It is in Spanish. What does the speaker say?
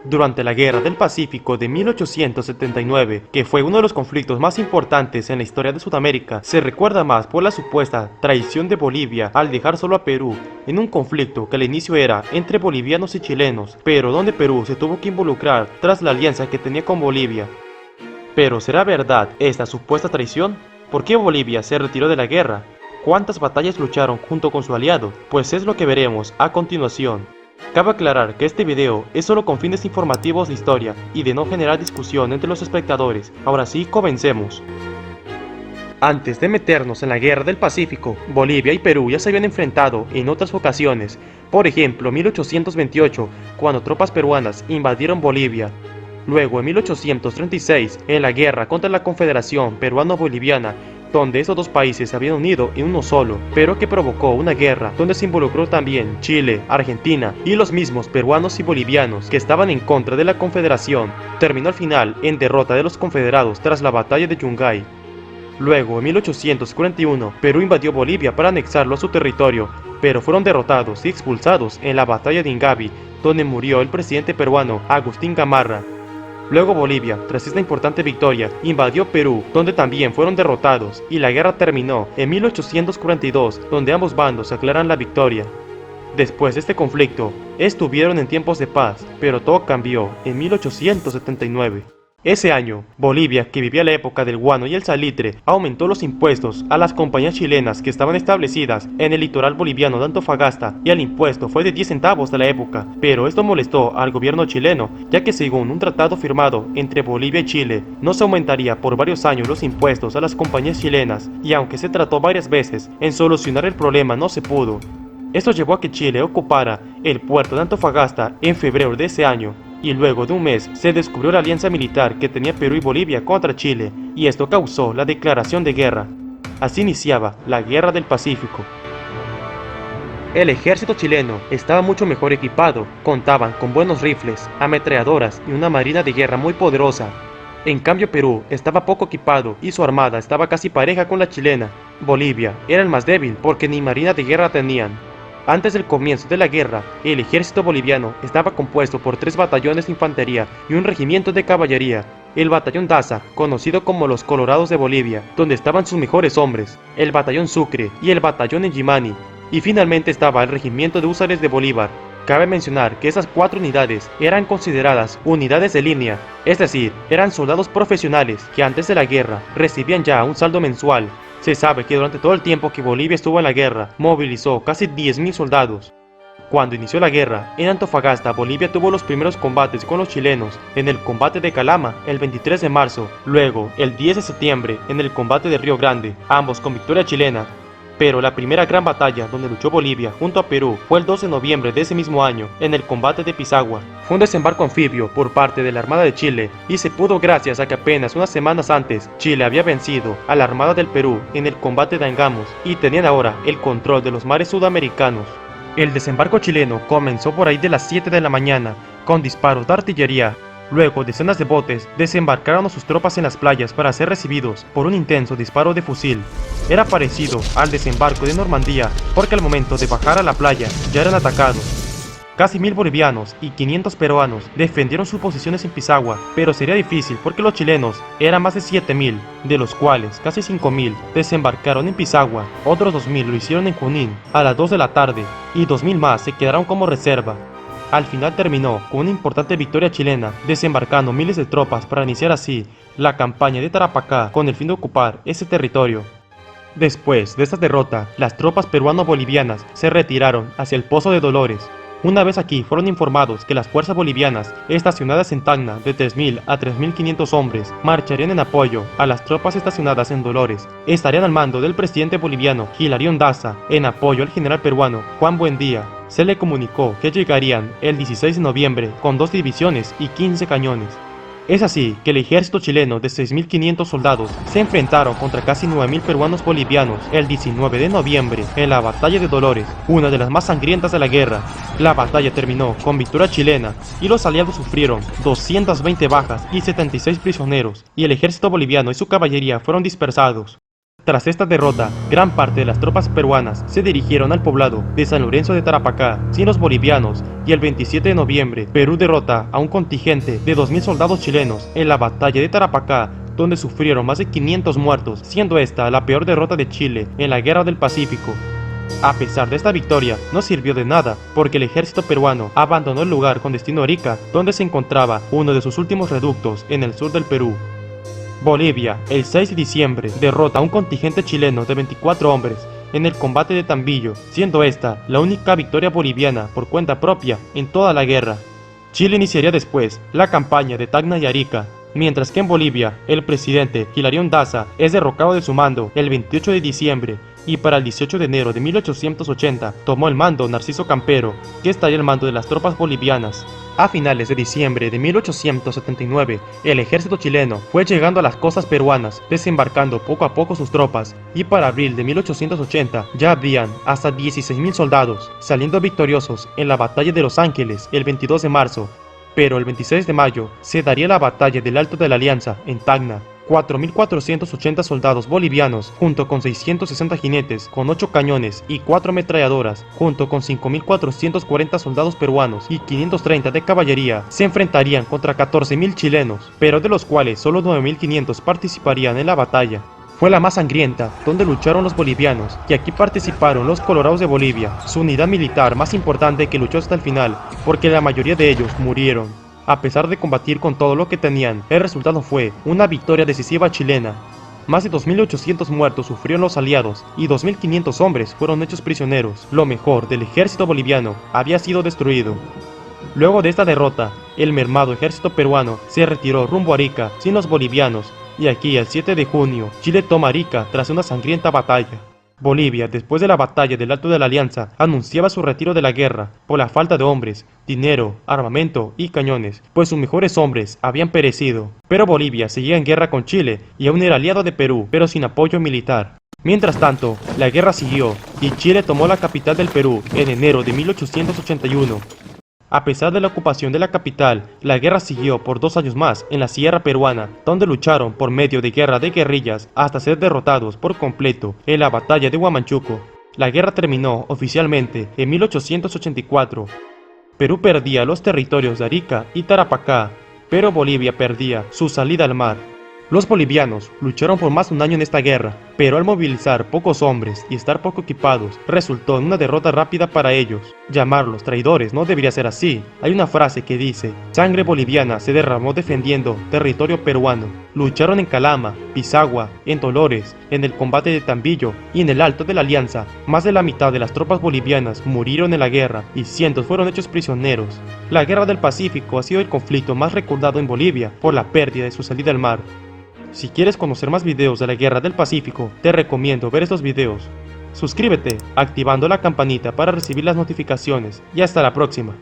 Durante la Guerra del Pacífico de 1879, que fue uno de los conflictos más importantes en la historia de Sudamérica, se recuerda más por la supuesta traición de Bolivia al dejar solo a Perú en un conflicto que al inicio era entre bolivianos y chilenos, pero donde Perú se tuvo que involucrar tras la alianza que tenía con Bolivia. Pero ¿será verdad esta supuesta traición? ¿Por qué Bolivia se retiró de la guerra? ¿Cuántas batallas lucharon junto con su aliado? Pues es lo que veremos a continuación. Cabe aclarar que este video es solo con fines informativos de historia y de no generar discusión entre los espectadores. Ahora sí, comencemos. Antes de meternos en la Guerra del Pacífico, Bolivia y Perú ya se habían enfrentado en otras ocasiones. Por ejemplo, en 1828, cuando tropas peruanas invadieron Bolivia. Luego, en 1836, en la guerra contra la Confederación Peruano-Boliviana, donde estos dos países se habían unido en uno solo, pero que provocó una guerra donde se involucró también Chile, Argentina y los mismos peruanos y bolivianos que estaban en contra de la Confederación. Terminó al final en derrota de los confederados tras la batalla de Yungay. Luego, en 1841, Perú invadió Bolivia para anexarlo a su territorio, pero fueron derrotados y expulsados en la batalla de Ingavi, donde murió el presidente peruano Agustín Gamarra. Luego Bolivia, tras esta importante victoria, invadió Perú, donde también fueron derrotados, y la guerra terminó en 1842, donde ambos bandos aclaran la victoria. Después de este conflicto, estuvieron en tiempos de paz, pero todo cambió en 1879. Ese año, Bolivia, que vivía la época del guano y el salitre, aumentó los impuestos a las compañías chilenas que estaban establecidas en el litoral boliviano de Antofagasta, y el impuesto fue de 10 centavos de la época, pero esto molestó al gobierno chileno, ya que según un tratado firmado entre Bolivia y Chile, no se aumentaría por varios años los impuestos a las compañías chilenas, y aunque se trató varias veces en solucionar el problema no se pudo. Esto llevó a que Chile ocupara el puerto de Antofagasta en febrero de ese año, y luego de un mes se descubrió la alianza militar que tenía Perú y Bolivia contra Chile, y esto causó la declaración de guerra. Así iniciaba la Guerra del Pacífico. El ejército chileno estaba mucho mejor equipado, contaban con buenos rifles, ametralladoras y una marina de guerra muy poderosa. En cambio Perú estaba poco equipado y su armada estaba casi pareja con la chilena. Bolivia era el más débil porque ni marina de guerra tenían. Antes del comienzo de la guerra, el ejército boliviano estaba compuesto por 3 batallones de infantería y un regimiento de caballería. El batallón Daza, conocido como los Colorados de Bolivia, donde estaban sus mejores hombres, el batallón Sucre y el batallón Engimani, y finalmente estaba el regimiento de húsares de Bolívar. Cabe mencionar que esas 4 unidades eran consideradas unidades de línea, es decir, eran soldados profesionales que antes de la guerra recibían ya un saldo mensual. Se sabe que durante todo el tiempo que Bolivia estuvo en la guerra, movilizó casi 10.000 soldados. Cuando inició la guerra, en Antofagasta, Bolivia tuvo los primeros combates con los chilenos, en el combate de Calama, el 23 de marzo, luego, el 10 de septiembre, en el combate de Río Grande, ambos con victoria chilena. Pero la primera gran batalla donde luchó Bolivia junto a Perú fue el 12 de noviembre de ese mismo año, en el combate de Pisagua. Fue un desembarco anfibio por parte de la Armada de Chile, y se pudo gracias a que apenas unas semanas antes Chile había vencido a la Armada del Perú en el combate de Angamos, y tenían ahora el control de los mares sudamericanos. El desembarco chileno comenzó por ahí de las 7 de la mañana, con disparos de artillería. Luego, decenas de botes desembarcaron a sus tropas en las playas para ser recibidos por un intenso disparo de fusil. Era parecido al desembarco de Normandía, porque al momento de bajar a la playa ya eran atacados. Casi 1000 bolivianos y 500 peruanos defendieron sus posiciones en Pisagua, pero sería difícil porque los chilenos eran más de 7000, de los cuales casi 5000 desembarcaron en Pisagua, otros 2000 lo hicieron en Junín a las 2 de la tarde, y 2000 más se quedaron como reserva. Al final terminó con una importante victoria chilena, desembarcando miles de tropas para iniciar así la campaña de Tarapacá con el fin de ocupar ese territorio. Después de esta derrota, las tropas peruano-bolivianas se retiraron hacia el Pozo de Dolores. Una vez aquí fueron informados que las fuerzas bolivianas estacionadas en Tacna de 3.000 a 3.500 hombres marcharían en apoyo a las tropas estacionadas en Dolores. Estarían al mando del presidente boliviano Hilarión Daza en apoyo al general peruano Juan Buendía. Se le comunicó que llegarían el 16 de noviembre con 2 divisiones y 15 cañones. Es así que el ejército chileno de 6.500 soldados se enfrentaron contra casi 9.000 peruanos bolivianos el 19 de noviembre en la batalla de Dolores, una de las más sangrientas de la guerra. La batalla terminó con victoria chilena y los aliados sufrieron 220 bajas y 76 prisioneros, y el ejército boliviano y su caballería fueron dispersados. Tras esta derrota, gran parte de las tropas peruanas se dirigieron al poblado de San Lorenzo de Tarapacá, sin los bolivianos, y el 27 de noviembre, Perú derrota a un contingente de 2000 soldados chilenos en la batalla de Tarapacá, donde sufrieron más de 500 muertos, siendo esta la peor derrota de Chile en la Guerra del Pacífico. A pesar de esta victoria, no sirvió de nada, porque el ejército peruano abandonó el lugar con destino a Arica, donde se encontraba uno de sus últimos reductos en el sur del Perú. Bolivia, el 6 de diciembre, derrota a un contingente chileno de 24 hombres en el combate de Tambillo, siendo esta la única victoria boliviana por cuenta propia en toda la guerra. Chile iniciaría después la campaña de Tacna y Arica, mientras que en Bolivia, el presidente Hilarión Daza es derrocado de su mando el 28 de diciembre, y para el 18 de enero de 1880 tomó el mando Narciso Campero, que estaría al mando de las tropas bolivianas. A finales de diciembre de 1879, el ejército chileno fue llegando a las costas peruanas, desembarcando poco a poco sus tropas, y para abril de 1880 ya habían hasta 16.000 soldados, saliendo victoriosos en la batalla de Los Ángeles el 22 de marzo. Pero el 26 de mayo se daría la batalla del Alto de la Alianza en Tacna. 4.480 soldados bolivianos, junto con 660 jinetes, con 8 cañones y 4 ametralladoras, junto con 5.440 soldados peruanos y 530 de caballería, se enfrentarían contra 14.000 chilenos, pero de los cuales solo 9.500 participarían en la batalla. Fue la más sangrienta, donde lucharon los bolivianos, y aquí participaron los Colorados de Bolivia, su unidad militar más importante que luchó hasta el final, porque la mayoría de ellos murieron. A pesar de combatir con todo lo que tenían, el resultado fue una victoria decisiva chilena. Más de 2.800 muertos sufrieron los aliados y 2.500 hombres fueron hechos prisioneros. Lo mejor del ejército boliviano había sido destruido. Luego de esta derrota, el mermado ejército peruano se retiró rumbo a Arica sin los bolivianos, y aquí el 7 de junio, Chile toma Arica tras una sangrienta batalla. Bolivia, después de la batalla del Alto de la Alianza, anunciaba su retiro de la guerra por la falta de hombres, dinero, armamento y cañones, pues sus mejores hombres habían perecido. Pero Bolivia seguía en guerra con Chile y aún era aliado de Perú, pero sin apoyo militar. Mientras tanto, la guerra siguió y Chile tomó la capital del Perú en enero de 1881. A pesar de la ocupación de la capital, la guerra siguió por 2 años más en la sierra peruana, donde lucharon por medio de guerra de guerrillas hasta ser derrotados por completo en la batalla de Huamachuco. La guerra terminó oficialmente en 1884. Perú perdía los territorios de Arica y Tarapacá, pero Bolivia perdía su salida al mar. Los bolivianos lucharon por más de un año en esta guerra, pero al movilizar pocos hombres y estar poco equipados, resultó en una derrota rápida para ellos. Llamarlos traidores no debería ser así. Hay una frase que dice: sangre boliviana se derramó defendiendo territorio peruano. Lucharon en Calama, Pisagua, en Dolores, en el combate de Tambillo y en el Alto de la Alianza. Más de la mitad de las tropas bolivianas murieron en la guerra y cientos fueron hechos prisioneros. La Guerra del Pacífico ha sido el conflicto más recordado en Bolivia por la pérdida de su salida al mar. Si quieres conocer más videos de la Guerra del Pacífico, te recomiendo ver estos videos. Suscríbete activando la campanita para recibir las notificaciones y hasta la próxima.